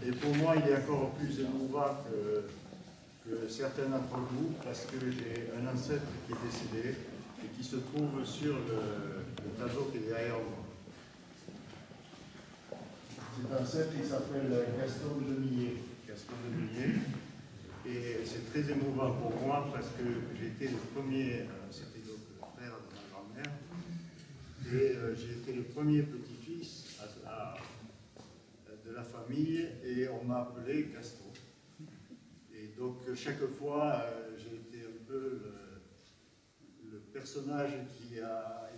Et pour moi, il est encore plus émouvant que certains d'entre vous, parce que j'ai un ancêtre qui est décédé et qui se trouve sur le tableau qui est derrière moi. Cet ancêtre, il s'appelle Gaston de Millet. Gaston de Millet. Et c'est très émouvant pour moi parce que j'ai été le premier, c'était donc le frère de ma grand-mère, et j'ai été le premier petit-fils de la famille et on m'a appelé Gaston. Et donc chaque fois, j'ai été un peu le personnage qui a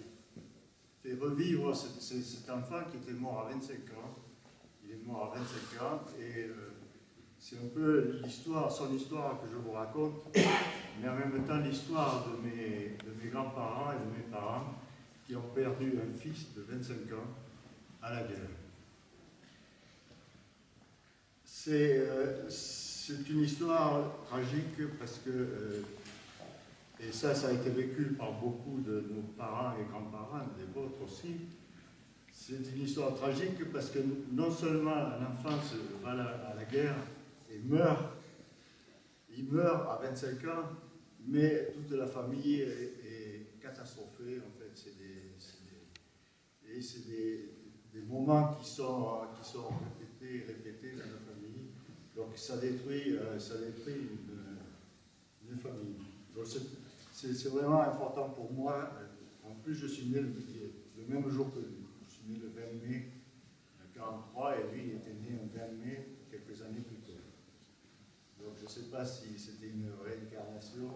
fait revivre cet enfant qui était mort à 25 ans. Il est mort à 25 ans et c'est un peu l'histoire, son histoire que je vous raconte, mais en même temps l'histoire de mes grands-parents et de mes parents qui ont perdu un fils de 25 ans à la guerre. C'est une histoire tragique parce que, et ça a été vécu par beaucoup de nos parents et grands-parents, des vôtres aussi, c'est une histoire tragique parce que non seulement un enfant va à la guerre et il meurt à 25 ans, mais toute la famille est catastrophée, en fait. C'est des moments qui sont répétés dans la famille. Donc ça détruit une famille. Donc c'est vraiment important pour moi. En plus, je suis né le même jour que lui. Je suis né le 20 mai 1943 et lui, il était né le 20 mai quelques années plus tôt. Donc je ne sais pas si c'était une réincarnation.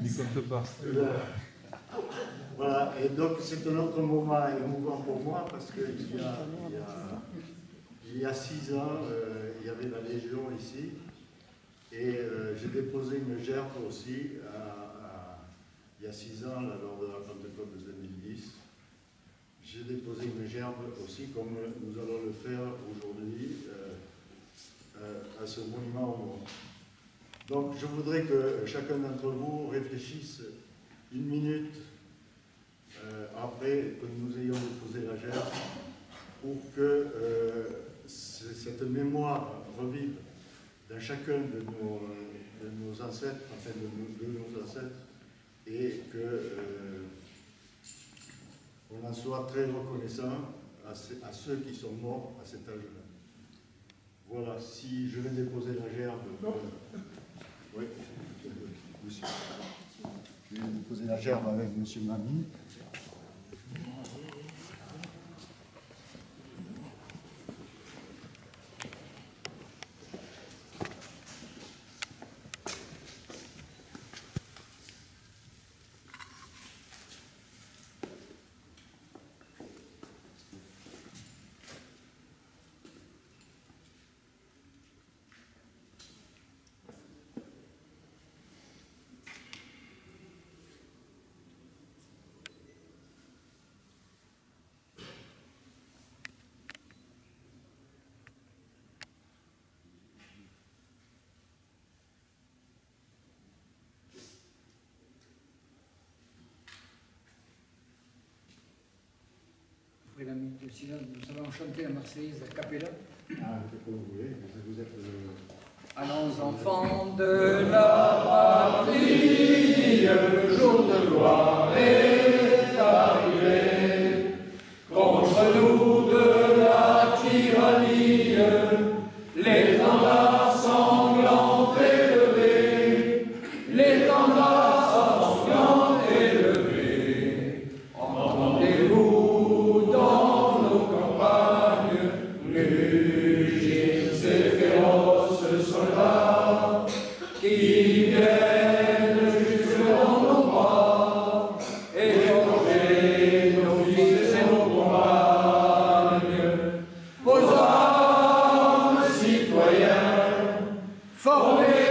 Il compte pas. Voilà, et donc c'est un autre moment émouvant pour moi parce qu'il y a 6 ans, il y avait la Légion ici et j'ai déposé une gerbe aussi il y a 6 ans, là, lors de la Pentecôte de 2010. J'ai déposé une gerbe aussi, comme nous allons le faire aujourd'hui à ce monument au monde. Donc je voudrais que chacun d'entre vous réfléchisse une minute après que nous ayons déposé la gerbe pour que cette mémoire revive dans chacun de nos ancêtres, enfin de nos ancêtres, et qu'on en soit très reconnaissant à ceux qui sont morts à cet âge-là. Voilà, si je vais déposer la gerbe. Oui, monsieur. Je vais déposer la gerbe avec monsieur Mamie. Après la minute de silence, nous allons chanter la Marseillaise à Capella. Ah, comme vous voulez, vous êtes Allons enfants de la patrie, le jour de gloire est arrivé. Contre nous de la tyrannie, l'étendard sanglant élevé, l'étendard sanglant élevé. Entendez-vous dans nos campagnes rugir ces féroces soldats qui viennent jusque dans nos bras et forger nos fils et nos compagnes. Aux hommes citoyens, formés